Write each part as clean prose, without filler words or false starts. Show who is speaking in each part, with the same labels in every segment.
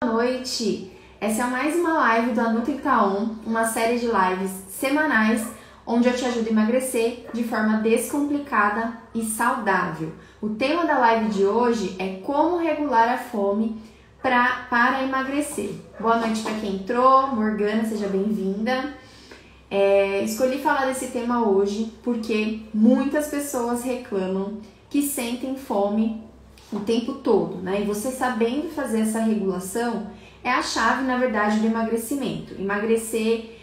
Speaker 1: Boa noite! Essa é mais uma live do Nutri-Taon, uma série de lives semanais onde eu te ajudo a emagrecer de forma descomplicada e saudável. O tema da live de hoje é como regular a fome para emagrecer. Boa noite para quem entrou, Morgana, seja bem-vinda. Escolhi falar desse tema hoje porque muitas pessoas reclamam que sentem fome o tempo todo, né? E você sabendo fazer essa regulação é a chave, na verdade, do emagrecimento. Emagrecer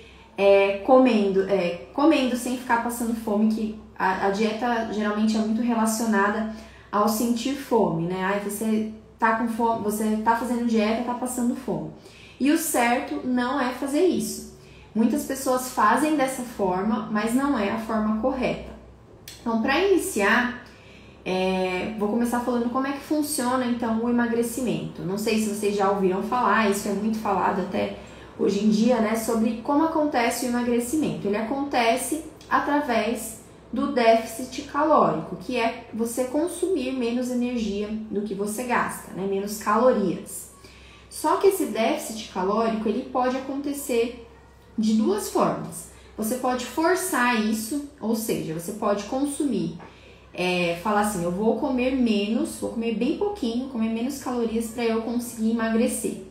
Speaker 1: comendo sem ficar passando fome, que a dieta geralmente é muito relacionada ao sentir fome, né? Aí você tá com fome, você tá fazendo dieta, tá passando fome. E o certo não é fazer isso. Muitas pessoas fazem dessa forma, mas não é a forma correta. Então, para iniciar, vou começar falando como é que funciona então o emagrecimento. Não sei se vocês já ouviram falar, isso é muito falado até hoje em dia, né, sobre como acontece o emagrecimento. Ele acontece através do déficit calórico, que é você consumir menos energia do que você gasta, né, menos calorias. Só que esse déficit calórico, ele pode acontecer de duas formas. Você pode forçar isso, ou seja, você pode consumir, falar assim, eu vou comer menos, vou comer bem pouquinho, comer menos calorias para eu conseguir emagrecer.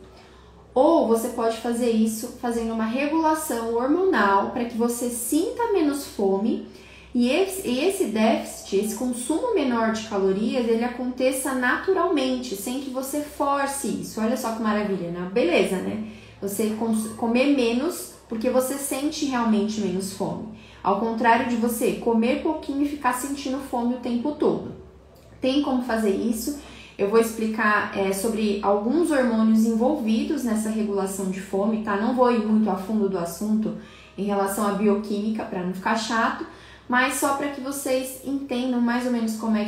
Speaker 1: Ou você pode fazer isso fazendo uma regulação hormonal para que você sinta menos fome e esse déficit, esse consumo menor de calorias, ele aconteça naturalmente, sem que você force isso. Olha só que maravilha, né? Beleza, né? Você comer menos porque você sente realmente menos fome. Ao contrário de você comer pouquinho e ficar sentindo fome o tempo todo. Tem como fazer isso? Eu vou explicar sobre alguns hormônios envolvidos nessa regulação de fome, tá? Não vou ir muito a fundo do assunto em relação à bioquímica para não ficar chato, mas só para que vocês entendam mais ou menos como é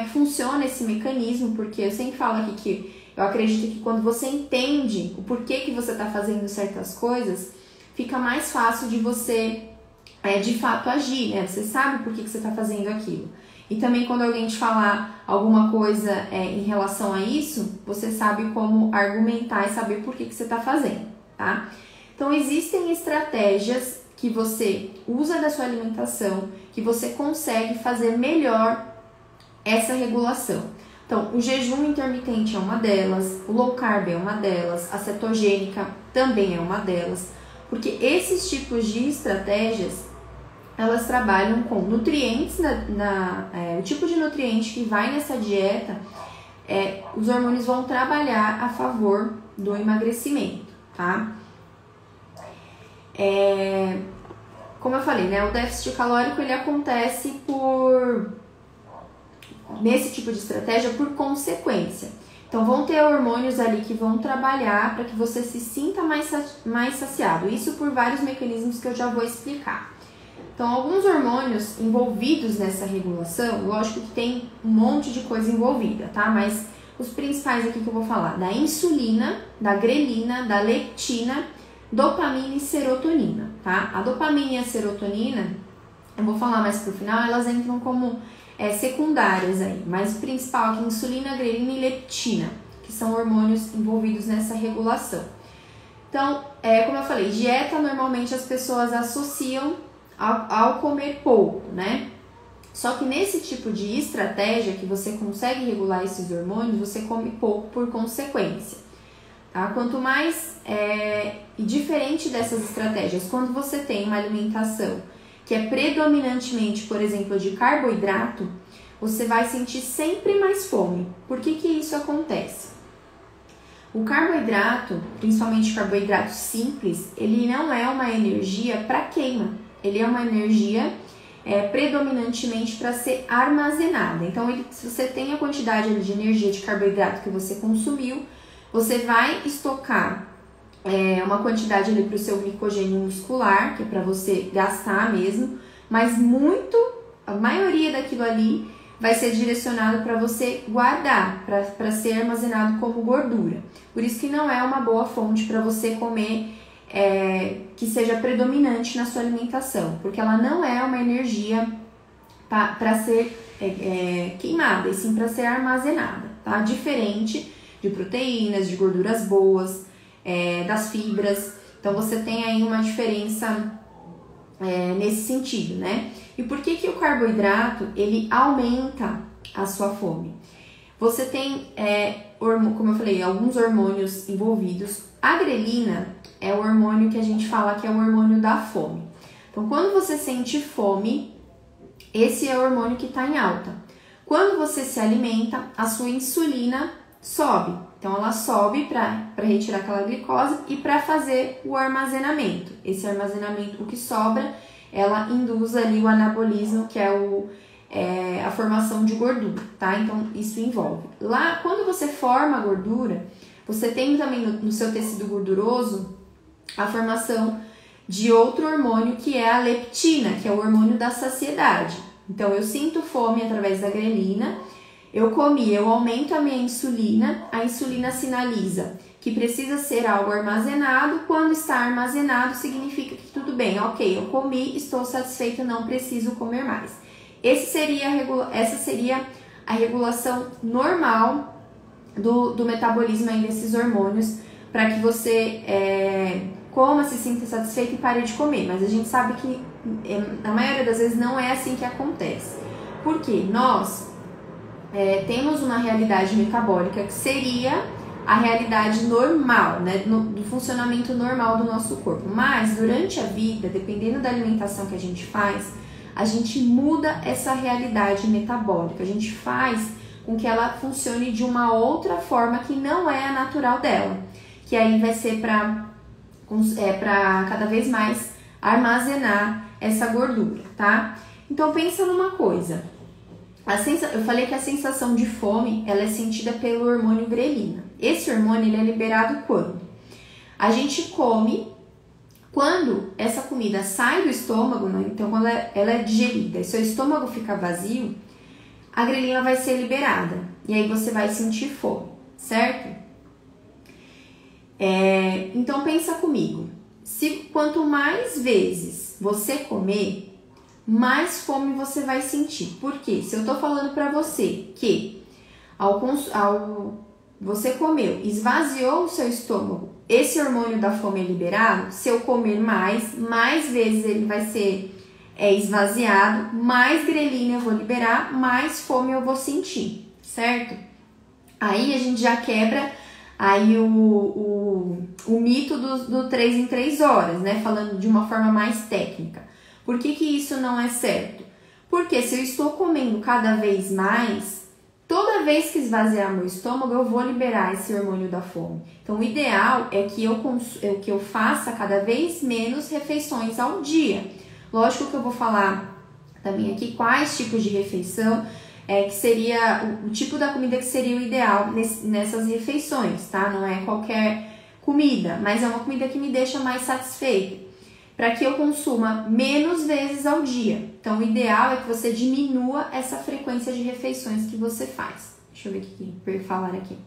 Speaker 1: que funciona esse mecanismo, porque eu sempre falo aqui que eu acredito que quando você entende o porquê que você está fazendo certas coisas, fica mais fácil de você, de fato, agir, né? Você sabe por que você está fazendo aquilo. E também quando alguém te falar alguma coisa em relação a isso, você sabe como argumentar e saber por que você está fazendo, tá? Então, existem estratégias que você usa da sua alimentação, que você consegue fazer melhor essa regulação. Então, o jejum intermitente é uma delas, o low carb é uma delas, a cetogênica também é uma delas, porque esses tipos de estratégias, elas trabalham com nutrientes, o tipo de nutriente que vai nessa dieta, os hormônios vão trabalhar a favor do emagrecimento, tá? Como eu falei, né, o déficit calórico, ele acontece nesse tipo de estratégia por consequência. Então, vão ter hormônios ali que vão trabalhar para que você se sinta mais saciado. Isso por vários mecanismos que eu já vou explicar. Então, alguns hormônios envolvidos nessa regulação, lógico que tem um monte de coisa envolvida, tá? Mas os principais aqui que eu vou falar, da insulina, da grelina, da leptina, dopamina e serotonina, tá? A dopamina e a serotonina, eu vou falar mais pro final, elas entram como secundárias aí, mas o principal aqui, insulina, grelina e leptina, que são hormônios envolvidos nessa regulação. Então, como eu falei, dieta normalmente as pessoas associam ao comer pouco, né? Só que nesse tipo de estratégia que você consegue regular esses hormônios, você come pouco por consequência, tá? Quanto mais, e diferente dessas estratégias, quando você tem uma alimentação que é predominantemente, por exemplo, de carboidrato, você vai sentir sempre mais fome. Por que isso acontece? O carboidrato, principalmente carboidrato simples, ele não é uma energia para queima. Ele é uma energia predominantemente para ser armazenada. Então, se você tem a quantidade de energia de carboidrato que você consumiu, você vai estocar uma quantidade ali para o seu glicogênio muscular, que é para você gastar mesmo, mas a maioria daquilo ali vai ser direcionado para você guardar, para ser armazenado como gordura. Por isso que não é uma boa fonte para você comer que seja predominante na sua alimentação, porque ela não é uma energia para ser queimada, e sim para ser armazenada, tá? Diferente de proteínas, de gorduras boas, das fibras. Então você tem aí uma diferença nesse sentido, né? E por que o carboidrato ele aumenta a sua fome? Você tem, como eu falei, alguns hormônios envolvidos. A grelina é o hormônio que a gente fala que é o hormônio da fome. Então, quando você sente fome, esse é o hormônio que está em alta. Quando você se alimenta, a sua insulina sobe. Então, ela sobe para retirar aquela glicose e para fazer o armazenamento. Esse armazenamento, o que sobra, ela induz ali o anabolismo, que é a formação de gordura, tá? Então, isso envolve. Lá, quando você forma a gordura, você tem também no seu tecido gorduroso a formação de outro hormônio, que é a leptina, que é o hormônio da saciedade. Então, eu sinto fome através da grelina, eu comi, eu aumento a minha insulina, a insulina sinaliza que precisa ser algo armazenado. Quando está armazenado, significa que tudo bem, ok, eu comi, estou satisfeita, não preciso comer mais. Essa seria a regulação normal do metabolismo aí desses hormônios, para que você coma, se sinta satisfeito e pare de comer. Mas a gente sabe que na maioria das vezes não é assim que acontece. Porque nós temos uma realidade metabólica que seria a realidade normal, né, do funcionamento normal do nosso corpo. Mas durante a vida, dependendo da alimentação que a gente faz, a gente muda essa realidade metabólica, a gente faz com que ela funcione de uma outra forma que não é a natural dela, que aí vai ser para cada vez mais armazenar essa gordura, tá? Então pensa numa coisa, eu falei que a sensação de fome ela é sentida pelo hormônio grelina. Esse hormônio ele é liberado quando? A gente come. Quando essa comida sai do estômago, né? Então quando ela é digerida e seu estômago fica vazio, a grelina vai ser liberada e aí você vai sentir fome, certo? Então pensa comigo, quanto mais vezes você comer, mais fome você vai sentir. Por quê? Se eu tô falando pra você que você comeu, esvaziou o seu estômago, esse hormônio da fome é liberado, se eu comer mais vezes ele vai ser esvaziado, mais grelina eu vou liberar, mais fome eu vou sentir, certo? Aí a gente já quebra aí o mito do 3 em 3 horas, né? Falando de uma forma mais técnica. Por que isso não é certo? Porque se eu estou comendo cada vez mais, toda vez que esvaziar meu estômago, eu vou liberar esse hormônio da fome. Então, o ideal é que eu faça cada vez menos refeições ao dia. Lógico que eu vou falar também aqui quais tipos de refeição, que seria o tipo da comida que seria o ideal nessas refeições, tá? Não é qualquer comida, mas é uma comida que me deixa mais satisfeita, para que eu consuma menos vezes ao dia. Então, o ideal é que você diminua essa frequência de refeições que você faz. Deixa eu ver o que falar aqui.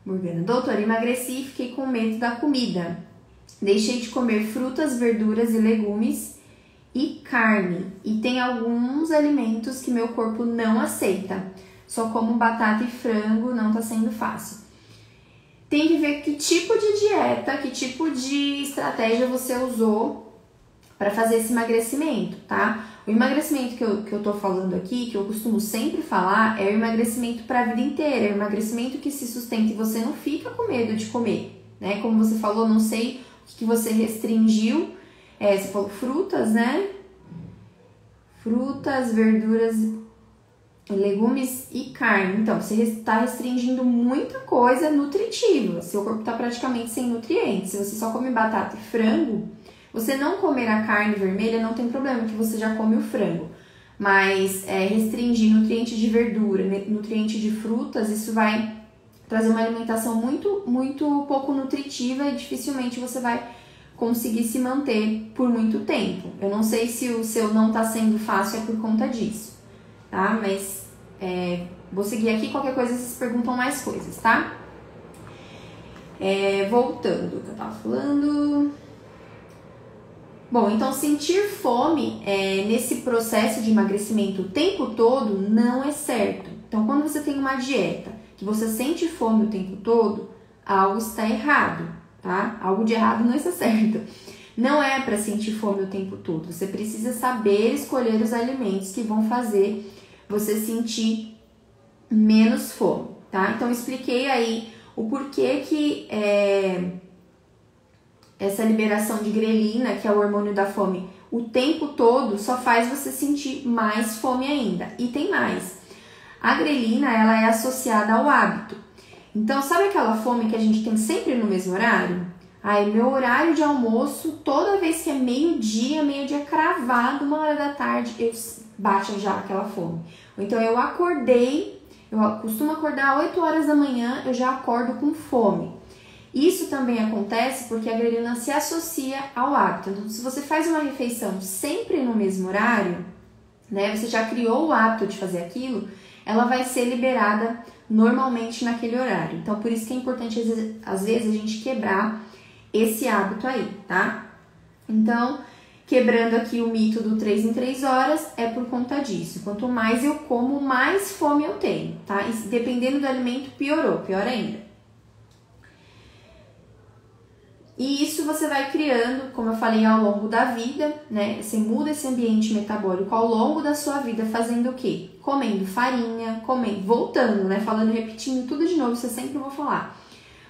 Speaker 1: Morgana, doutora, emagreci e fiquei com medo da comida. Deixei de comer frutas, verduras e legumes e carne. E tem alguns alimentos que meu corpo não aceita. Só como batata e frango, não tá sendo fácil. Tem que ver que tipo de dieta, que tipo de estratégia você usou para fazer esse emagrecimento, tá? O emagrecimento que eu tô falando aqui, que eu costumo sempre falar, é o emagrecimento para a vida inteira, é o emagrecimento que se sustenta e você não fica com medo de comer, né? Como você falou, não sei o que você restringiu, você falou frutas, né? Frutas, verduras, legumes e carne. Então, você está restringindo muita coisa nutritiva. Seu corpo está praticamente sem nutrientes. Se você só come batata e frango, você não comer a carne vermelha não tem problema, que você já come o frango. Mas restringir nutrientes de verdura, nutrientes de frutas, isso vai trazer uma alimentação muito, muito pouco nutritiva e dificilmente você vai conseguir se manter por muito tempo. Eu não sei se o seu não está sendo fácil por conta disso, tá? Mas vou seguir aqui, qualquer coisa vocês perguntam mais coisas, tá? Voltando ao que eu tava falando. Bom, então sentir fome nesse processo de emagrecimento o tempo todo não é certo. Então, quando você tem uma dieta que você sente fome o tempo todo, algo está errado, tá? Algo de errado não está certo. Não é para sentir fome o tempo todo. Você precisa saber escolher os alimentos que vão fazer você sentir menos fome, tá? Então, eu expliquei aí o porquê que essa liberação de grelina, que é o hormônio da fome, o tempo todo só faz você sentir mais fome ainda. E tem mais. A grelina, ela é associada ao hábito. Então, sabe aquela fome que a gente tem sempre no mesmo horário? Aí, meu horário de almoço, toda vez que é meio-dia cravado, 1h da tarde, bate já aquela fome. Ou então, eu costumo acordar 8 horas da manhã, eu já acordo com fome. Isso também acontece porque a grelina se associa ao hábito. Então, se você faz uma refeição sempre no mesmo horário, né, você já criou o hábito de fazer aquilo, ela vai ser liberada normalmente naquele horário. Então, por isso que é importante, às vezes, a gente quebrar esse hábito aí, tá? Então, quebrando aqui o mito do 3 em 3 horas, é por conta disso. Quanto mais eu como, mais fome eu tenho, tá? E dependendo do alimento, pior ainda. E isso você vai criando, como eu falei, ao longo da vida, né? Você muda esse ambiente metabólico ao longo da sua vida, fazendo o quê? Comendo farinha, voltando, né? Repetindo tudo de novo, isso eu sempre vou falar.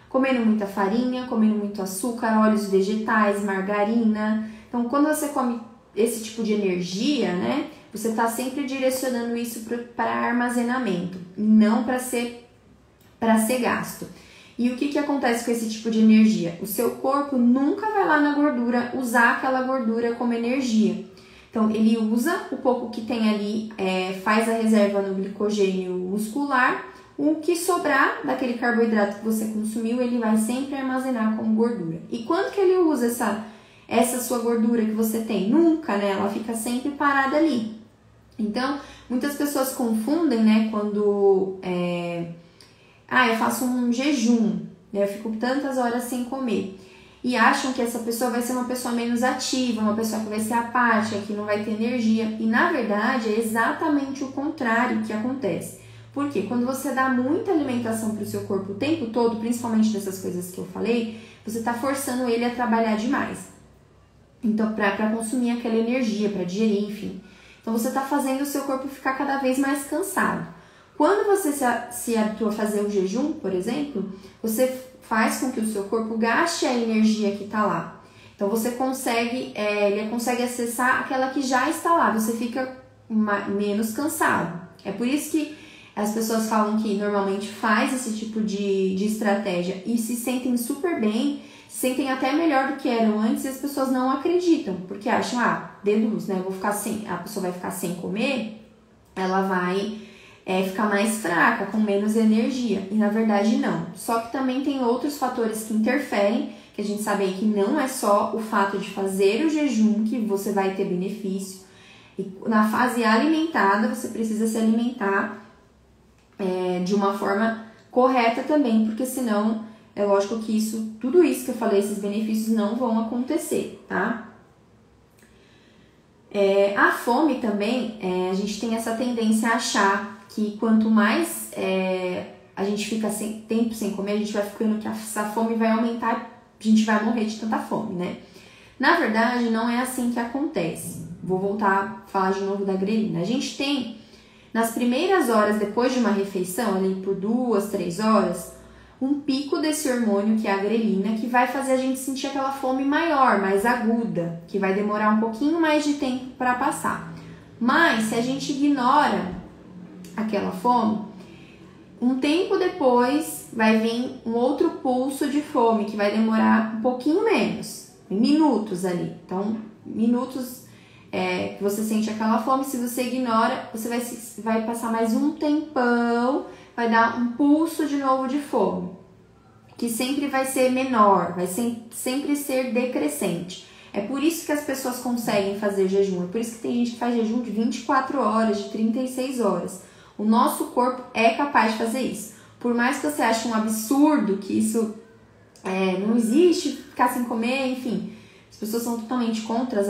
Speaker 1: Comendo muita farinha, comendo muito açúcar, óleos vegetais, margarina. Então, quando você come esse tipo de energia, né? Você está sempre direcionando isso para armazenamento, não para ser gasto. E o que acontece com esse tipo de energia? O seu corpo nunca vai lá na gordura usar aquela gordura como energia. Então, ele usa o pouco que tem ali, faz a reserva no glicogênio muscular. O que sobrar daquele carboidrato que você consumiu, ele vai sempre armazenar como gordura. E quando que ele usa essa sua gordura que você tem? Nunca, né? Ela fica sempre parada ali. Então, muitas pessoas confundem, né? Quando... eu faço um jejum, né? Eu fico tantas horas sem comer. E acham que essa pessoa vai ser uma pessoa menos ativa, uma pessoa que vai ser apática, que não vai ter energia. E na verdade é exatamente o contrário que acontece. Porque quando você dá muita alimentação para o seu corpo o tempo todo, principalmente dessas coisas que eu falei, você está forçando ele a trabalhar demais. Então, para consumir aquela energia, para digerir, enfim. Então, você está fazendo o seu corpo ficar cada vez mais cansado. Quando você se habitua a fazer o jejum, por exemplo, você faz com que o seu corpo gaste a energia que está lá. Então, você ele consegue acessar aquela que já está lá, você fica menos cansado. É por isso que as pessoas falam que normalmente faz esse tipo de estratégia e se sentem super bem, se sentem até melhor do que eram antes e as pessoas não acreditam, porque acham, deduz, né? A pessoa vai ficar sem comer, ela vai ficar mais fraca, com menos energia. E na verdade não. Só que também tem outros fatores que interferem, que a gente sabe aí que não é só o fato de fazer o jejum que você vai ter benefício. E na fase alimentada, você precisa se alimentar de uma forma correta também, porque senão é lógico que tudo isso que eu falei, esses benefícios não vão acontecer, tá? A fome também, a gente tem essa tendência a achar que quanto mais a gente fica tempo sem comer, a gente vai ficando que essa fome vai aumentar, a gente vai morrer de tanta fome, né? Na verdade, não é assim que acontece. Vou voltar a falar de novo da grelina. A gente tem, nas primeiras horas depois de uma refeição, ali por 2, 3 horas, um pico desse hormônio que é a grelina, que vai fazer a gente sentir aquela fome maior, mais aguda, que vai demorar um pouquinho mais de tempo para passar. Mas se a gente ignora aquela fome, um tempo depois vai vir um outro pulso de fome, que vai demorar um pouquinho menos, minutos ali. Então, minutos que você sente aquela fome, se você ignora, você vai passar mais um tempão, vai dar um pulso de novo de fome, que sempre vai ser menor, vai sempre ser decrescente. É por isso que as pessoas conseguem fazer jejum, é por isso que tem gente que faz jejum de 24 horas, de 36 horas. O nosso corpo é capaz de fazer isso. Por mais que você ache um absurdo que isso não existe, ficar sem comer, enfim, as pessoas são totalmente contra,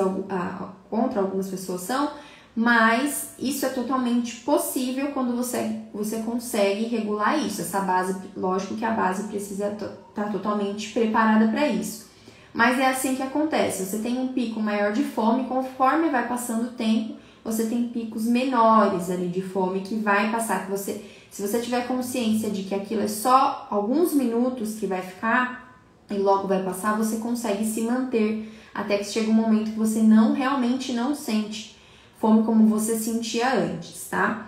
Speaker 1: algumas pessoas são, mas isso é totalmente possível quando você consegue regular isso. Essa base, lógico que a base precisa estar totalmente preparada para isso. Mas é assim que acontece, você tem um pico maior de fome, conforme vai passando o tempo, você tem picos menores ali de fome que vai passar, se você tiver consciência de que aquilo é só alguns minutos que vai ficar e logo vai passar, você consegue se manter até que chega um momento que você realmente não sente fome como você sentia antes, tá?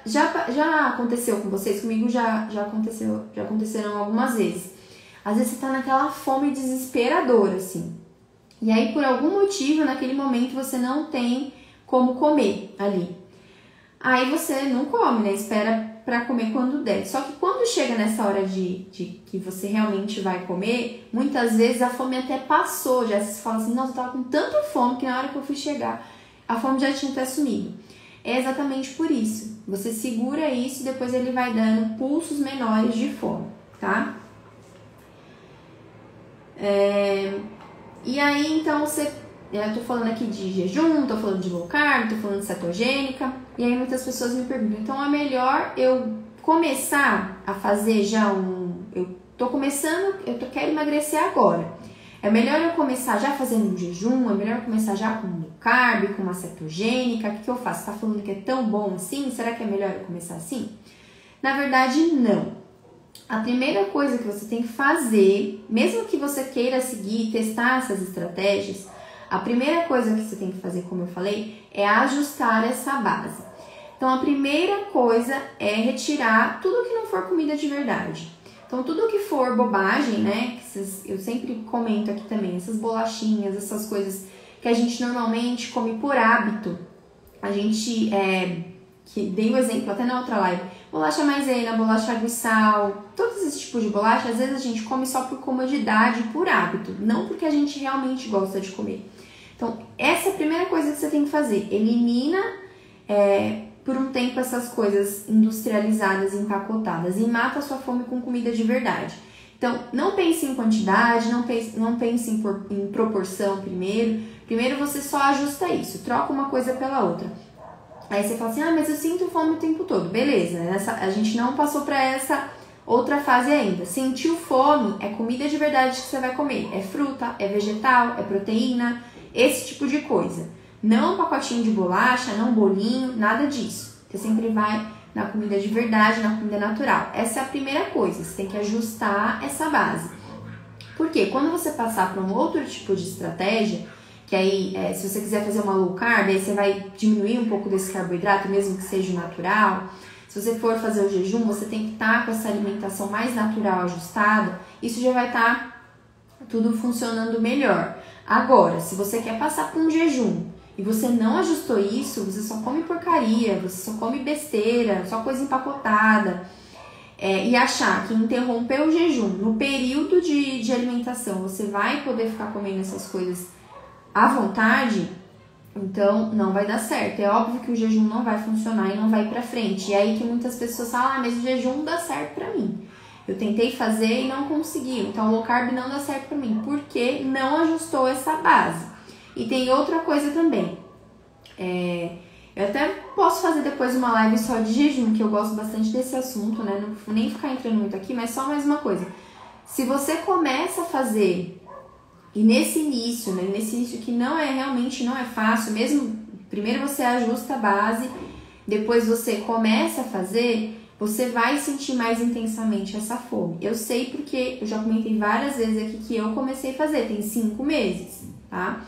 Speaker 1: Já aconteceu com vocês? Comigo já aconteceram algumas vezes. Às vezes você tá naquela fome desesperadora, assim. E aí, por algum motivo, naquele momento, você não tem como comer ali. Aí você não come, né? Espera pra comer quando der. Só que quando chega nessa hora de que você realmente vai comer, muitas vezes a fome até passou. Já se fala assim, nossa, eu tava com tanta fome que na hora que eu fui chegar, a fome já tinha até sumido. É exatamente por isso. Você segura isso e depois ele vai dando pulsos menores de fome, tá? E aí, então, eu tô falando aqui de jejum, tô falando de low carb, tô falando de cetogênica, e aí muitas pessoas me perguntam, então é melhor eu começar a fazer quero emagrecer agora, é melhor eu começar já fazendo um jejum, é melhor eu começar já com low carb, com uma cetogênica, o que eu faço? Tá falando que é tão bom assim? Será que é melhor eu começar assim? Na verdade, não. A primeira coisa que você tem que fazer, mesmo que você queira seguir e testar essas estratégias, a primeira coisa que você tem que fazer, como eu falei, é ajustar essa base. Então, a primeira coisa é retirar tudo que não for comida de verdade. Então, tudo que for bobagem, né? Eu sempre comento aqui também, essas bolachinhas, essas coisas que a gente normalmente come por hábito. A gente, que dei o exemplo até na outra live, bolacha maisena, bolacha água e sal, todos esses tipos de bolacha, às vezes a gente come só por comodidade, por hábito, não porque a gente realmente gosta de comer. Então, essa é a primeira coisa que você tem que fazer, elimina por um tempo essas coisas industrializadas, empacotadas e mata a sua fome com comida de verdade. Então, não pense em quantidade, não pense em proporção primeiro você só ajusta isso, troca uma coisa pela outra. Aí você fala assim, mas eu sinto fome o tempo todo. Beleza, a gente não passou para essa outra fase ainda. Sentiu fome, é comida de verdade que você vai comer. É fruta, é vegetal, é proteína, esse tipo de coisa. Não um pacotinho de bolacha, não um bolinho, nada disso. Você sempre vai na comida de verdade, na comida natural. Essa é a primeira coisa, você tem que ajustar essa base. Por quê? Quando você passar para um outro tipo de estratégia, que aí, se você quiser fazer uma low carb, aí você vai diminuir um pouco desse carboidrato, mesmo que seja natural. Se você for fazer o jejum, você tem que estar com essa alimentação mais natural ajustada. Isso já vai estar tudo funcionando melhor. Agora, se você quer passar por um jejum e você não ajustou isso, você só come porcaria, você só come besteira, só coisa empacotada, e achar que interromper o jejum no período de alimentação, você vai poder ficar comendo essas coisas à vontade, então não vai dar certo. É óbvio que o jejum não vai funcionar e não vai pra frente. E aí que muitas pessoas falam, mas o jejum não dá certo pra mim. Eu tentei fazer e não consegui, então o low carb não dá certo pra mim, porque não ajustou essa base. E tem outra coisa também, eu até posso fazer depois uma live só de jejum, que eu gosto bastante desse assunto, né? Não vou nem ficar entrando muito aqui, mas só mais uma coisa. Se você começa a fazer, e nesse início que realmente não é fácil, mesmo, primeiro você ajusta a base, depois você começa a fazer, você vai sentir mais intensamente essa fome. Eu sei porque eu já comentei várias vezes aqui que eu comecei a fazer, tem 5 meses, tá?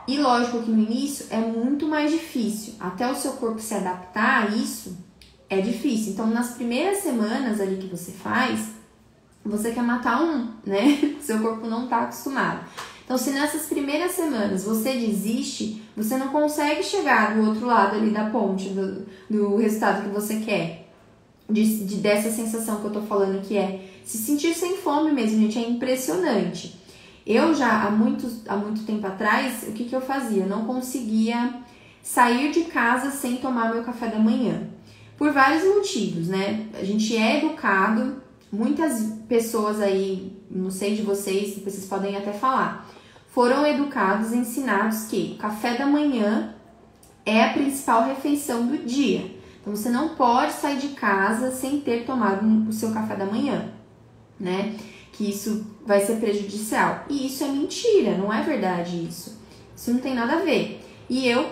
Speaker 1: E lógico que no início é muito mais difícil, até o seu corpo se adaptar a isso, é difícil. Então, nas primeiras semanas ali que você faz, você quer matar né? Seu corpo não tá acostumado. Então, se nessas primeiras semanas você desiste, você não consegue chegar do outro lado ali da ponte, do resultado que você quer. Dessa sensação que eu tô falando, que é se sentir sem fome mesmo, gente, é impressionante. Eu já, há muito tempo atrás, o que eu fazia? Eu não conseguia sair de casa sem tomar meu café da manhã. Por vários motivos, né? A gente é educado, muitas pessoas aí, não sei de vocês, vocês podem até falar, foram educados, ensinados que o café da manhã é a principal refeição do dia. Então, você não pode sair de casa sem ter tomado o seu café da manhã, né? Que isso vai ser prejudicial. E isso é mentira, não é verdade isso. Isso não tem nada a ver. E eu,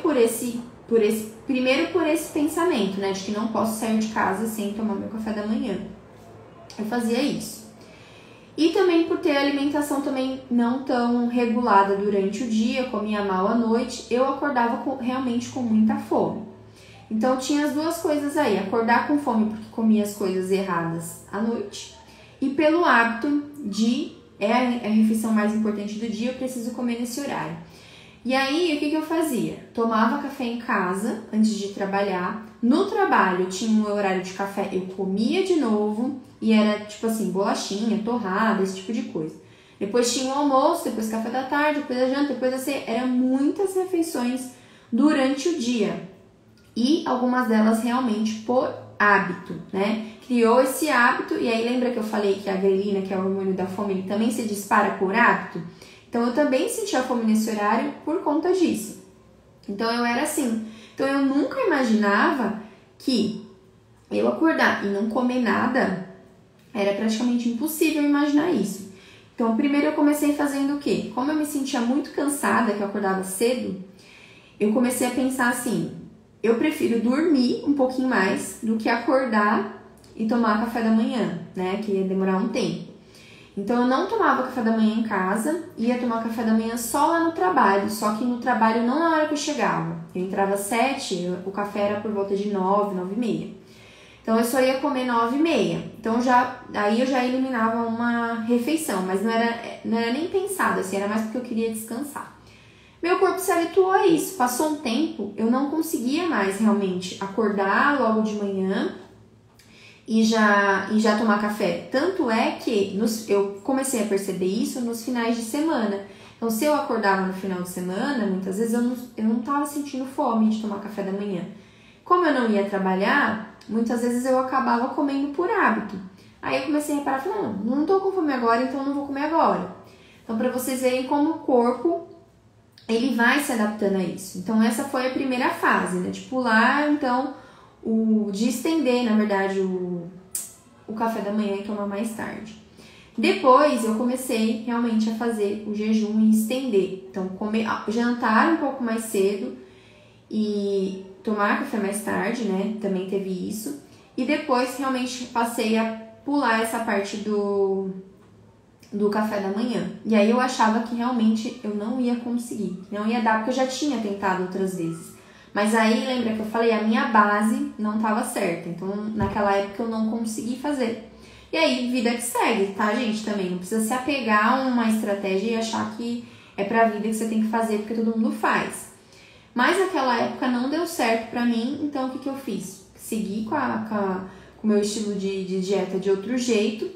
Speaker 1: primeiro por esse pensamento, né? De que não posso sair de casa sem tomar meu café da manhã. Eu fazia isso. E também por ter a alimentação também não tão regulada durante o dia, comia mal à noite, eu acordava realmente com muita fome. Então tinha as duas coisas aí, acordar com fome porque comia as coisas erradas à noite e pelo hábito de, é a refeição mais importante do dia, eu preciso comer nesse horário. E aí, o que eu fazia? Tomava café em casa antes de trabalhar. No trabalho, tinha um horário de café, eu comia de novo. E era, tipo assim, bolachinha, torrada, esse tipo de coisa. Depois tinha o almoço, depois café da tarde, depois a janta, depois a ceia. Eram muitas refeições durante o dia. E algumas delas realmente por hábito, né? Criou esse hábito. E aí, lembra que eu falei que a grelina, que é o hormônio da fome, ele também se dispara por hábito? Então, eu também sentia fome nesse horário por conta disso. Então, eu era assim. Então, eu nunca imaginava que eu acordar e não comer nada, era praticamente impossível imaginar isso. Então, primeiro eu comecei fazendo o quê? Como eu me sentia muito cansada, que eu acordava cedo, eu comecei a pensar assim, eu prefiro dormir um pouquinho mais do que acordar e tomar café da manhã, né? Que ia demorar um tempo. Então, eu não tomava café da manhã em casa, ia tomar café da manhã só lá no trabalho, só que no trabalho não na hora que eu chegava. Eu entrava às 7, o café era por volta de 9, 9h30. Então, eu só ia comer 9h30. Então, aí eu já eliminava uma refeição, mas não era nem pensado, assim, era mais porque eu queria descansar. Meu corpo se habituou a isso. Passou um tempo, eu não conseguia mais realmente acordar logo de manhã e já tomar café. Tanto é que eu comecei a perceber isso nos finais de semana. Então, se eu acordava no final de semana, muitas vezes eu não estava sentindo fome de tomar café da manhã. Como eu não ia trabalhar, muitas vezes eu acabava comendo por hábito. Aí eu comecei a reparar, falei, não tô com fome agora, então não vou comer agora. Então, para vocês verem como o corpo, ele vai se adaptando a isso. Então, essa foi a primeira fase, né? De pular, então, de estender, na verdade, o café da manhã e tomar mais tarde. Depois, eu comecei realmente a fazer o jejum e estender. Então, jantar um pouco mais cedo e tomar café mais tarde, né? Também teve isso. E depois, realmente, passei a pular essa parte do café da manhã. E aí, eu achava que realmente eu não ia conseguir. Não ia dar, porque eu já tinha tentado outras vezes. Mas aí, lembra que eu falei? A minha base não estava certa. Então, naquela época, eu não consegui fazer. E aí, vida que segue, tá, gente? Também não precisa se apegar a uma estratégia e achar que é pra vida que você tem que fazer porque todo mundo faz. Mas naquela época não deu certo pra mim, então o que eu fiz? Segui com o meu estilo de dieta de outro jeito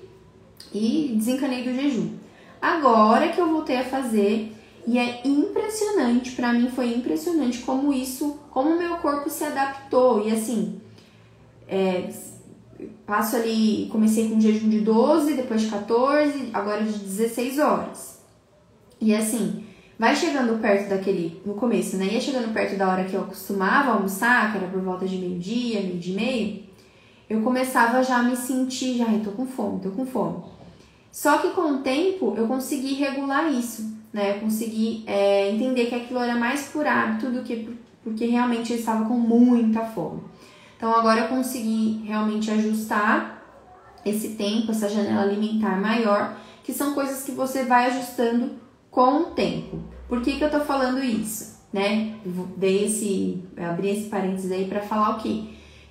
Speaker 1: e desencanei do jejum. Agora que eu voltei a fazer, e é impressionante, pra mim foi impressionante como o meu corpo se adaptou. E assim, passo ali, comecei com um jejum de 12, depois de 14, agora de 16 horas. E assim, vai chegando perto no começo, né? Ia chegando perto da hora que eu costumava almoçar, que era por volta de meio-dia, meio-dia e meio, eu começava já a me sentir, tô com fome. Só que com o tempo eu consegui regular isso, né? Eu consegui entender que aquilo era mais por hábito do que porque realmente eu estava com muita fome. Então agora eu consegui realmente ajustar esse tempo, essa janela alimentar maior, que são coisas que você vai ajustando com o tempo. Por que eu tô falando isso, né? Abri esse parênteses aí para falar o quê?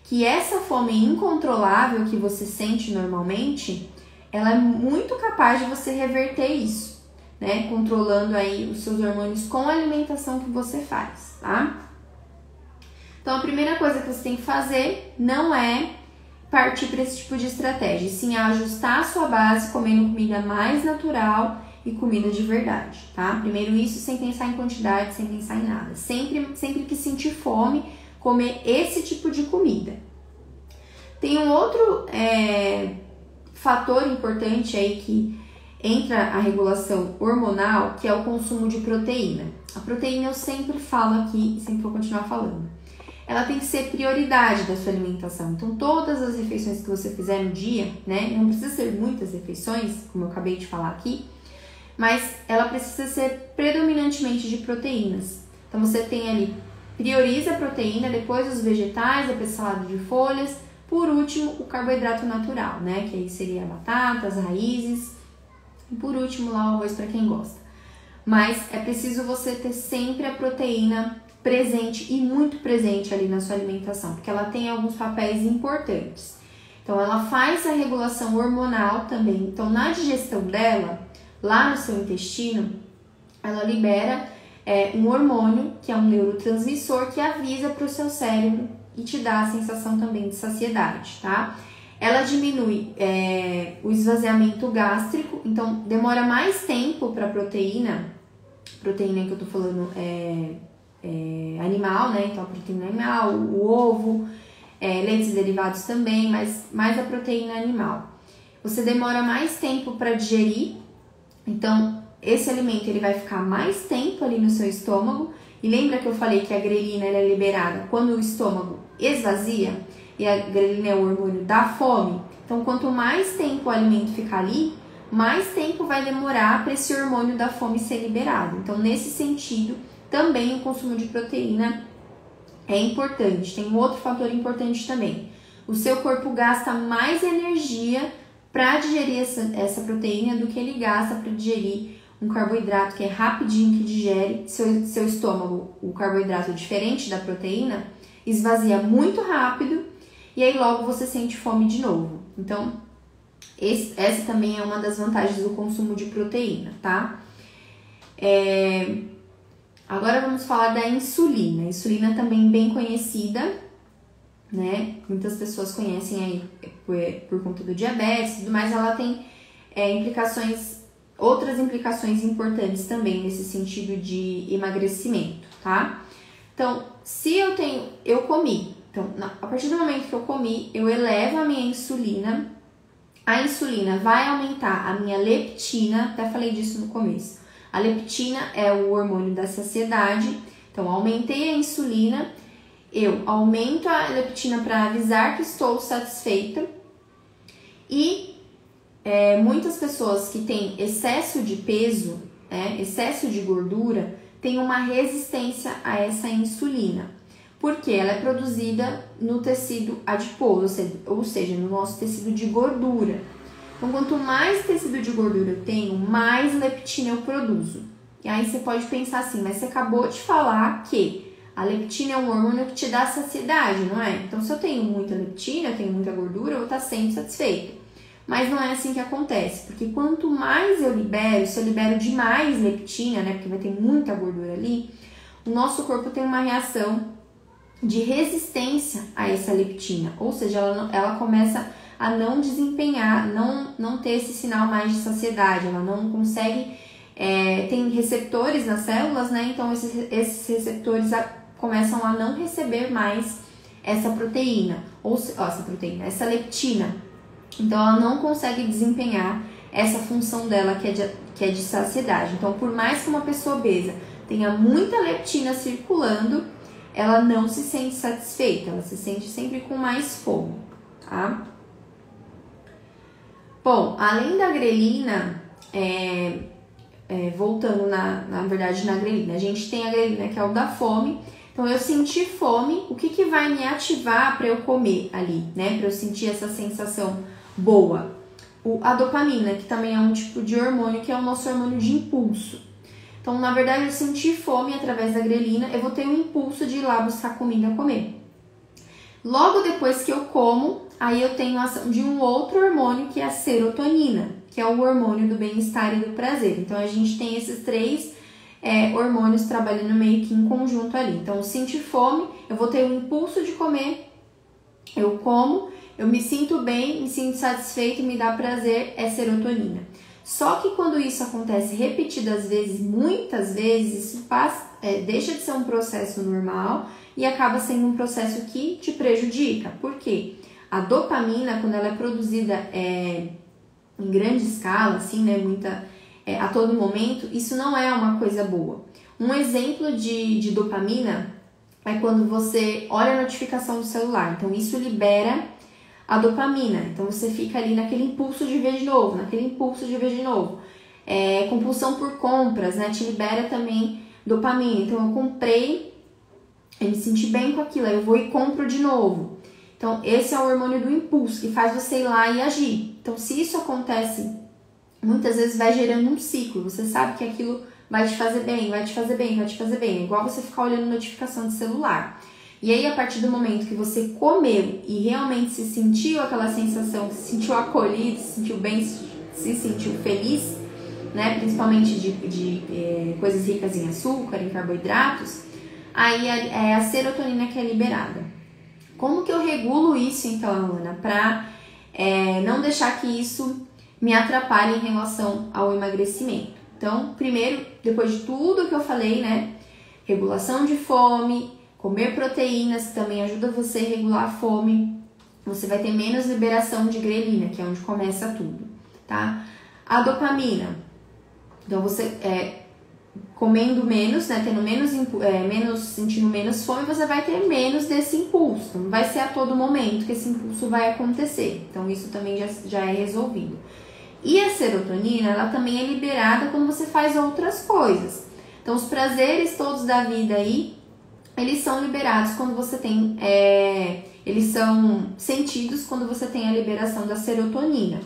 Speaker 1: Que essa fome incontrolável que você sente normalmente, ela é muito capaz de você reverter isso, né? Controlando aí os seus hormônios com a alimentação que você faz, tá? Então, a primeira coisa que você tem que fazer não é partir para esse tipo de estratégia, sim ajustar a sua base comendo comida mais natural e comida de verdade, tá? Primeiro isso, sem pensar em quantidade, sem pensar em nada. Sempre que sentir fome, comer esse tipo de comida. Tem um outro fator importante aí que entra a regulação hormonal, que é o consumo de proteína. A proteína eu sempre falo aqui e sempre vou continuar falando. Ela tem que ser prioridade da sua alimentação. Então, todas as refeições que você fizer no dia, né? Não precisa ser muitas refeições, como eu acabei de falar aqui, mas ela precisa ser predominantemente de proteínas. Então, você tem ali, prioriza a proteína, depois os vegetais, depois salada de folhas, por último, o carboidrato natural, né? Que aí seria batatas, raízes, e por último lá o arroz para quem gosta. Mas é preciso você ter sempre a proteína presente e muito presente ali na sua alimentação, porque ela tem alguns papéis importantes. Então, ela faz a regulação hormonal também. Então, na digestão dela, lá no seu intestino, ela libera um hormônio, que é um neurotransmissor, que avisa para o seu cérebro e te dá a sensação também de saciedade, tá? Ela diminui o esvaziamento gástrico, então demora mais tempo para proteína que eu tô falando animal, né? Então a proteína animal, o ovo, leites derivados também, mas mais a proteína animal. Você demora mais tempo para digerir, então esse alimento ele vai ficar mais tempo ali no seu estômago. E lembra que eu falei que a grelina ela é liberada quando o estômago esvazia? E a grelina é o hormônio da fome. Então, quanto mais tempo o alimento ficar ali, mais tempo vai demorar para esse hormônio da fome ser liberado. Então, nesse sentido, também o consumo de proteína é importante. Tem um outro fator importante também. O seu corpo gasta mais energia para digerir essa proteína do que ele gasta para digerir um carboidrato que é rapidinho que digere. Seu estômago, o carboidrato diferente da proteína, esvazia muito rápido e aí logo você sente fome de novo. Então, essa também é uma das vantagens do consumo de proteína, tá? Agora vamos falar da insulina. A insulina também bem conhecida, né? Muitas pessoas conhecem aí por conta do diabetes e tudo mais. Ela tem outras implicações importantes também nesse sentido de emagrecimento, tá? Então, se eu comi, então a partir do momento que eu comi, eu elevo a minha insulina. A insulina vai aumentar a minha leptina, até falei disso no começo. A leptina é o hormônio da saciedade. Então, aumentei a insulina, eu aumento a leptina para avisar que estou satisfeita. E muitas pessoas que têm excesso de peso, excesso de gordura, têm uma resistência a essa insulina. Porque ela é produzida no tecido adiposo, ou seja, no nosso tecido de gordura. Então, quanto mais tecido de gordura eu tenho, mais leptina eu produzo. E aí você pode pensar assim, mas você acabou de falar que a leptina é um hormônio que te dá saciedade, não é? Então, se eu tenho muita leptina, eu tenho muita gordura, eu vou estar sempre satisfeita. Mas não é assim que acontece, porque quanto mais eu libero, se eu libero demais leptina, né, porque vai ter muita gordura ali, o nosso corpo tem uma reação de resistência a essa leptina, ou seja, ela começa a não desempenhar, não ter esse sinal mais de saciedade, ela não consegue, tem receptores nas células, né? Então esses receptores começam a não receber mais essa proteína, essa leptina. Então ela não consegue desempenhar essa função dela que é de saciedade. Então, por mais que uma pessoa obesa tenha muita leptina circulando, ela não se sente satisfeita, ela se sente sempre com mais fome, tá? Bom, além da grelina, voltando na verdade na grelina, a gente tem a grelina que é o da fome. Então, eu senti fome, o que vai me ativar para eu comer ali, né? Para eu sentir essa sensação boa? A dopamina, que também é um tipo de hormônio, que é o nosso hormônio de impulso. Então, na verdade, eu senti fome através da grelina, eu vou ter um impulso de ir lá buscar comida a comer. Logo depois que eu como, aí eu tenho a ação de um outro hormônio, que é a serotonina, que é o hormônio do bem-estar e do prazer. Então, a gente tem esses três hormônios trabalhando meio que em conjunto ali. Então, eu senti fome, eu vou ter um impulso de comer, eu como, eu me sinto bem, me sinto satisfeito, me dá prazer, é serotonina. Só que quando isso acontece repetidas vezes, muitas vezes, isso deixa de ser um processo normal e acaba sendo um processo que te prejudica. Por quê? A dopamina, quando ela é produzida em grande escala, assim, né, a todo momento, isso não é uma coisa boa. Um exemplo de dopamina é quando você olha a notificação do celular. Então, isso libera a dopamina. Então, você fica ali naquele impulso de ver de novo, compulsão por compras, né? Te libera também dopamina. Então, eu comprei, eu me senti bem com aquilo, aí eu vou e compro de novo. Então, esse é o hormônio do impulso, que faz você ir lá e agir. Então, se isso acontece, muitas vezes vai gerando um ciclo. Você sabe que aquilo vai te fazer bem, vai te fazer bem, vai te fazer bem. É igual você ficar olhando notificação de celular. E aí, a partir do momento que você comeu e realmente se sentiu aquela sensação, se sentiu acolhido, se sentiu bem, se sentiu feliz, né? Principalmente de coisas ricas em açúcar, em carboidratos, aí é a serotonina que é liberada. Como que eu regulo isso, então, Ana? Para não deixar que isso me atrapalhe em relação ao emagrecimento. Então, primeiro, depois de tudo que eu falei, né? Regulação de fome, comer proteínas, que também ajuda você a regular a fome. Você vai ter menos liberação de grelina, que é onde começa tudo, tá? A dopamina. Então, você comendo menos, né? Tendo sentindo menos fome, você vai ter menos desse impulso. Não vai ser a todo momento que esse impulso vai acontecer. Então, isso também já é resolvido. E a serotonina, ela também é liberada quando você faz outras coisas. Então, os prazeres todos da vida aí, eles são liberados quando você tem... eles são sentidos quando você tem a liberação da serotonina.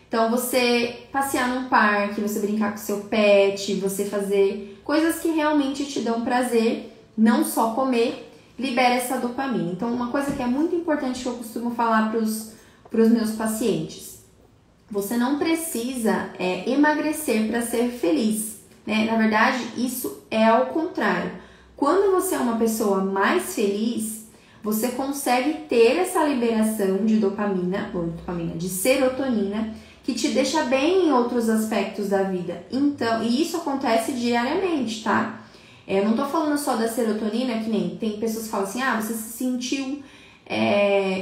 Speaker 1: Então, você passear num parque, você brincar com seu pet, você fazer coisas que realmente te dão prazer, não só comer, libera essa dopamina. Então, uma coisa que é muito importante que eu costumo falar para os meus pacientes, você não precisa emagrecer para ser feliz, né? Na verdade, isso é ao contrário. Quando você é uma pessoa mais feliz, você consegue ter essa liberação de de serotonina, que te deixa bem em outros aspectos da vida. Então, e isso acontece diariamente, tá? Eu não tô falando só da serotonina, que nem tem pessoas que falam assim, você se sentiu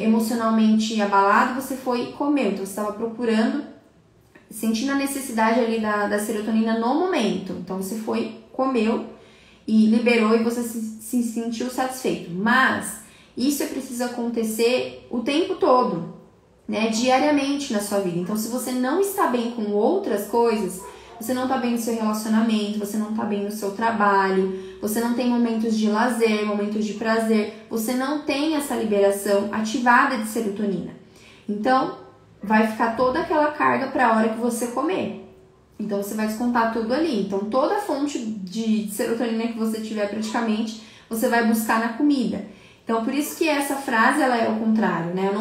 Speaker 1: emocionalmente abalado, você foi e comeu. Então, você estava procurando, sentindo a necessidade ali da serotonina no momento. Então, você foi, comeu e liberou e você se sentiu satisfeito. Mas isso precisa acontecer o tempo todo, né? Diariamente na sua vida. Então, se você não está bem com outras coisas, você não está bem no seu relacionamento, você não está bem no seu trabalho, você não tem momentos de lazer, momentos de prazer, você não tem essa liberação ativada de serotonina. Então, vai ficar toda aquela carga para a hora que você comer. Então, você vai descontar tudo ali. Então, toda a fonte de serotonina que você tiver praticamente, você vai buscar na comida. Então, por isso que essa frase, ela é ao contrário, né? Eu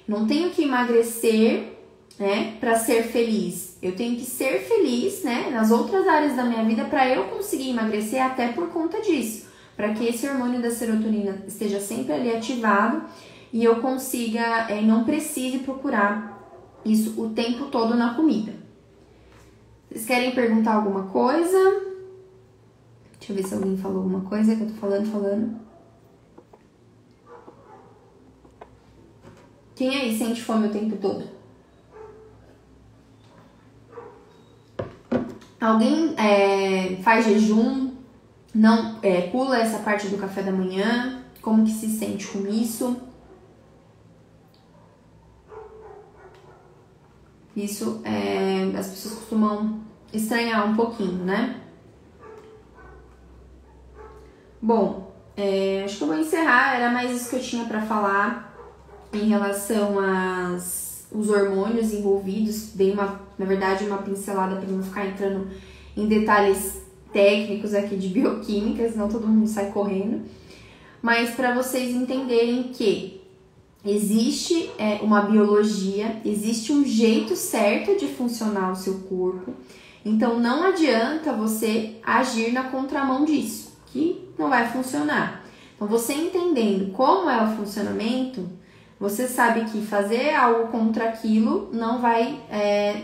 Speaker 1: não tenho que emagrecer, né, para ser feliz. Eu tenho que ser feliz, né, nas outras áreas da minha vida para eu conseguir emagrecer até por conta disso. Para que esse hormônio da serotonina esteja sempre ali ativado e eu consiga, não precise procurar isso o tempo todo na comida. Vocês querem perguntar alguma coisa? Deixa eu ver se alguém falou alguma coisa que eu tô falando. Quem aí sente fome o tempo todo? Alguém faz jejum, não pula essa parte do café da manhã? Como que se sente com isso? Isso as pessoas costumam estranhar um pouquinho, né? Bom, acho que eu vou encerrar. Era mais isso que eu tinha para falar em relação aos hormônios envolvidos. Dei na verdade uma pincelada para não ficar entrando em detalhes técnicos aqui de bioquímica, senão todo mundo sai correndo. Mas para vocês entenderem que existe uma biologia, existe um jeito certo de funcionar o seu corpo. Então não adianta você agir na contramão disso, que não vai funcionar. Então você entendendo como é o funcionamento, você sabe que fazer algo contra aquilo não vai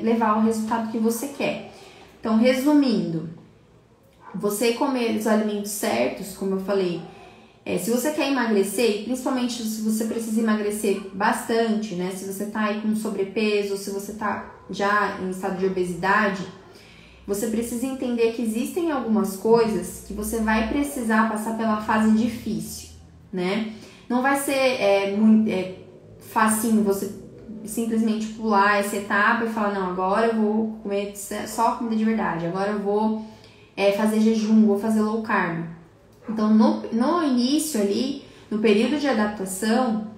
Speaker 1: levar ao resultado que você quer. Então, resumindo, você comer os alimentos certos, como eu falei, Se você quer emagrecer, e principalmente se você precisa emagrecer bastante, né? Se você tá aí com sobrepeso, se você tá já em estado de obesidade, você precisa entender que existem algumas coisas que você vai precisar passar pela fase difícil, né? Não vai ser muito facinho você simplesmente pular essa etapa e falar, não, agora eu vou comer só comida de verdade, agora eu vou fazer jejum, vou fazer low carb. Então, no início ali, no período de adaptação,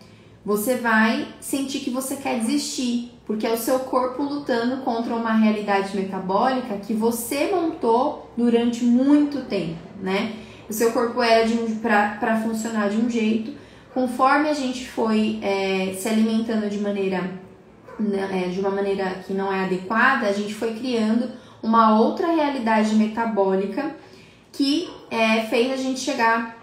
Speaker 1: você vai sentir que você quer desistir, porque é o seu corpo lutando contra uma realidade metabólica que você montou durante muito tempo, né? O seu corpo era para funcionar de um jeito, conforme a gente foi se alimentando de uma maneira que não é adequada, a gente foi criando uma outra realidade metabólica que fez a gente chegar,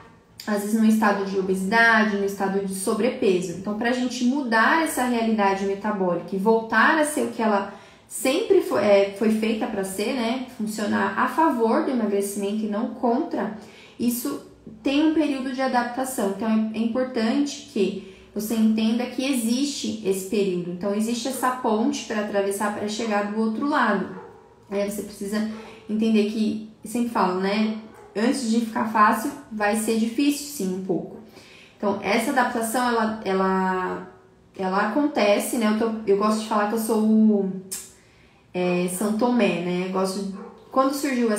Speaker 1: às vezes, no estado de obesidade, no estado de sobrepeso. Então, para a gente mudar essa realidade metabólica e voltar a ser o que ela sempre foi feita para ser, né? Funcionar a favor do emagrecimento e não contra, isso tem um período de adaptação. Então, é importante que você entenda que existe esse período. Então, existe essa ponte para atravessar para chegar do outro lado. Você precisa entender que, eu sempre falo, né? Antes de ficar fácil, vai ser difícil, sim, um pouco. Então, essa adaptação, ela acontece, né? Eu gosto de falar que eu sou o São Tomé, né? Quando surgiu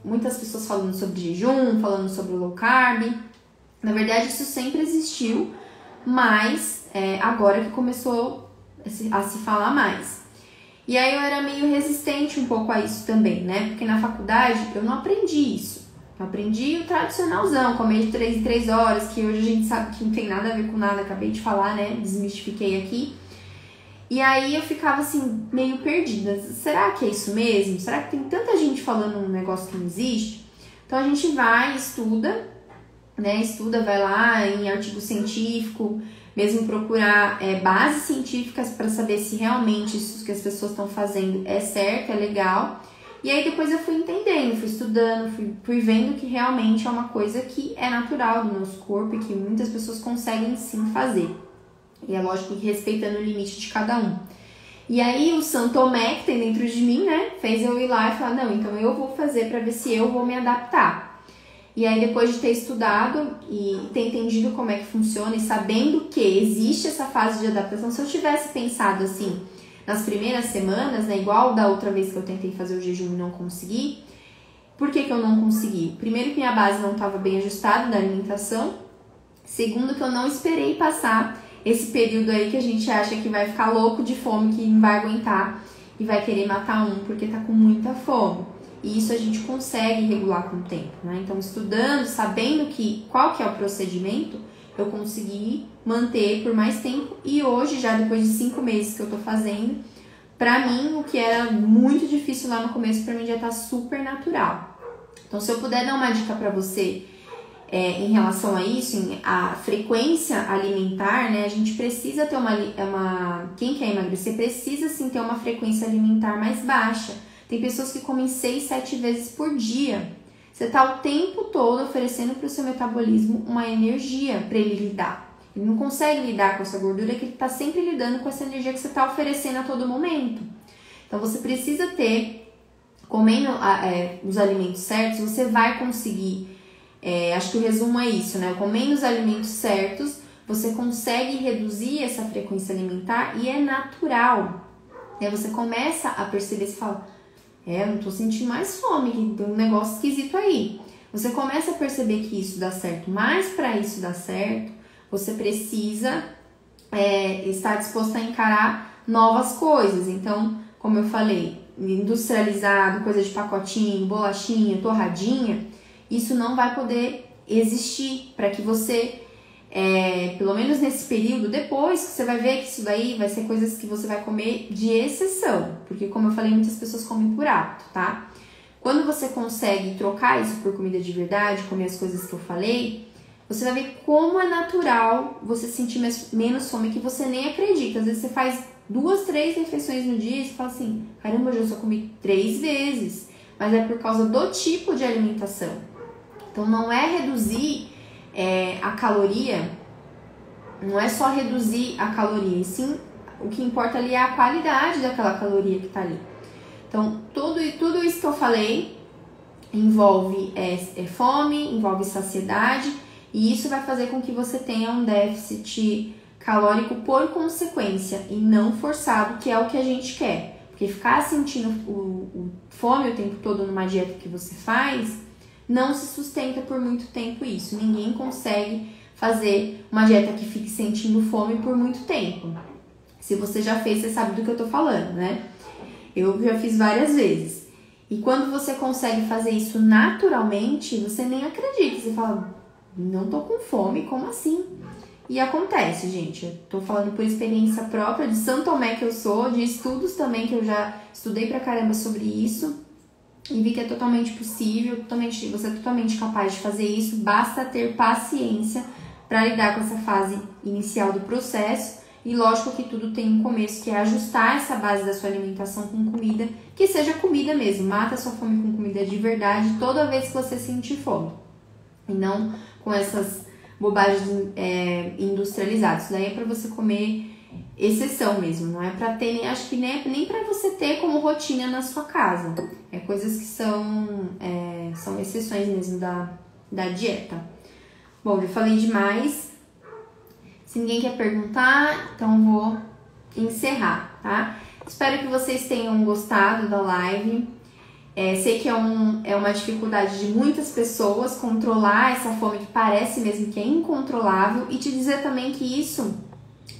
Speaker 1: muitas pessoas falando sobre jejum, falando sobre low carb, na verdade, isso sempre existiu, mas agora que começou a se falar mais. E aí eu era meio resistente um pouco a isso também, né? Porque na faculdade eu não aprendi isso. Eu aprendi o tradicionalzão, comer de 3 em 3 horas, que hoje a gente sabe que não tem nada a ver com nada, acabei de falar, né? Desmistifiquei aqui. E aí eu ficava assim, meio perdida. Será que é isso mesmo? Será que tem tanta gente falando um negócio que não existe? Então a gente vai, estuda, né? Vai lá em artigo científico, mesmo procurar bases científicas para saber se realmente isso que as pessoas estão fazendo é certo, é legal. E aí depois eu fui entendendo, fui estudando, fui vendo que realmente é uma coisa que é natural do nosso corpo e que muitas pessoas conseguem sim fazer. E é lógico que respeitando o limite de cada um. E aí o São Tomé, que tem dentro de mim, né, fez eu ir lá e falar, não, então eu vou fazer para ver se eu vou me adaptar. E aí, depois de ter estudado e ter entendido como é que funciona e sabendo que existe essa fase de adaptação, se eu tivesse pensado assim, nas primeiras semanas, né, igual da outra vez que eu tentei fazer o jejum e não consegui, por que eu não consegui? Primeiro que minha base não estava bem ajustada da alimentação, segundo que eu não esperei passar esse período aí que a gente acha que vai ficar louco de fome, que não vai aguentar e vai querer matar um porque tá com muita fome. E isso a gente consegue regular com o tempo, né? Então, estudando, sabendo qual que é o procedimento, eu consegui manter por mais tempo. E hoje, já depois de 5 meses que eu tô fazendo, pra mim, o que era muito difícil lá no começo, pra mim já tá super natural. Então, se eu puder dar uma dica pra você em relação a isso, a frequência alimentar, né? A gente precisa ter quem quer emagrecer precisa sim ter uma frequência alimentar mais baixa. Tem pessoas que comem 6, 7 vezes por dia. Você tá o tempo todo oferecendo para o seu metabolismo uma energia para ele lidar. Ele não consegue lidar com essa gordura, que ele tá sempre lidando com essa energia que você tá oferecendo a todo momento. Então você precisa ter, comendo os alimentos certos, você vai conseguir, acho que o resumo é isso, né? Comendo os alimentos certos, você consegue reduzir essa frequência alimentar e é natural. Aí você começa a perceber, você fala, eu não tô sentindo mais fome, tem um negócio esquisito aí. Você começa a perceber que isso dá certo, mas para isso dar certo, você precisa estar disposto a encarar novas coisas. Então, como eu falei, industrializado, coisa de pacotinho, bolachinha, torradinha, isso não vai poder existir para que você, pelo menos nesse período, depois você vai ver que isso daí vai ser coisas que você vai comer de exceção, porque como eu falei, muitas pessoas comem por hábito, tá? Quando você consegue trocar isso por comida de verdade, comer as coisas que eu falei, você vai ver como é natural você sentir menos fome, que você nem acredita. Às vezes você faz 2, 3 refeições no dia e você fala assim, caramba, hoje eu só comi 3 vezes, mas é por causa do tipo de alimentação. Então não é reduzir a caloria, não é só reduzir a caloria, e sim o que importa ali é a qualidade daquela caloria que tá ali. Então tudo isso que eu falei envolve fome, envolve saciedade, e isso vai fazer com que você tenha um déficit calórico por consequência e não forçado, que é o que a gente quer. Porque ficar sentindo fome o tempo todo numa dieta que você faz, não se sustenta por muito tempo isso. Ninguém consegue fazer uma dieta que fique sentindo fome por muito tempo. Se você já fez, você sabe do que eu tô falando, né? Eu já fiz várias vezes. E quando você consegue fazer isso naturalmente, você nem acredita. Você fala, não tô com fome, como assim? E acontece, gente. Eu tô falando por experiência própria, de São Tomé que eu sou, de estudos também que eu já estudei pra caramba sobre isso. E vi que é totalmente possível, você é totalmente capaz de fazer isso. Basta ter paciência para lidar com essa fase inicial do processo. E lógico que tudo tem um começo, que é ajustar essa base da sua alimentação com comida, que seja comida mesmo. Mata a sua fome com comida de verdade toda vez que você sentir fome. E não com essas bobagens industrializadas. Isso daí é para você comer exceção mesmo. Não é para ter, acho que nem para você ter como rotina na sua casa. É coisas que são exceções mesmo da dieta. Bom, já falei demais. Se ninguém quer perguntar, então vou encerrar, tá? Espero que vocês tenham gostado da live. Sei que é uma dificuldade de muitas pessoas controlar essa fome que parece mesmo que é incontrolável, e te dizer também que isso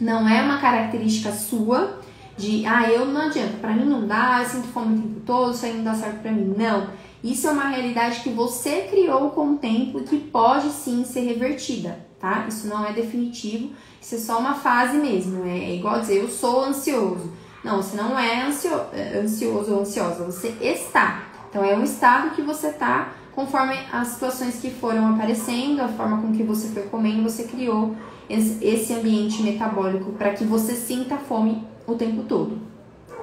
Speaker 1: não é uma característica sua de, eu não adianta, pra mim não dá, eu sinto fome o tempo todo, isso aí não dá certo pra mim. Não, isso é uma realidade que você criou com o tempo e que pode sim ser revertida, tá? Isso não é definitivo, isso é só uma fase mesmo, é igual dizer, eu sou ansioso. Não, você não é ansioso ou ansiosa, você está. Então é um estado que você tá, conforme as situações que foram aparecendo, a forma com que você foi comendo, você criou esse ambiente metabólico para que você sinta fome o tempo todo,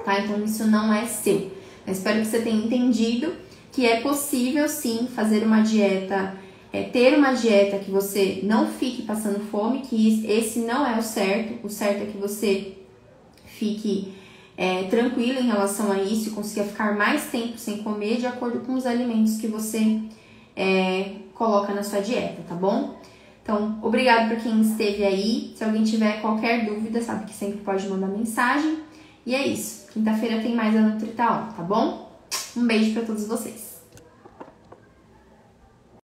Speaker 1: tá? Então isso não é seu. Eu espero que você tenha entendido que é possível sim fazer uma dieta, ter uma dieta que você não fique passando fome, que esse não é o certo é que você fique tranquilo em relação a isso e consiga ficar mais tempo sem comer de acordo com os alimentos que você coloca na sua dieta, tá bom? Então, obrigado por quem esteve aí. Se alguém tiver qualquer dúvida, sabe que sempre pode mandar mensagem. E é isso. Quinta-feira tem mais a Nutri tá On, tá bom? Um beijo pra todos vocês.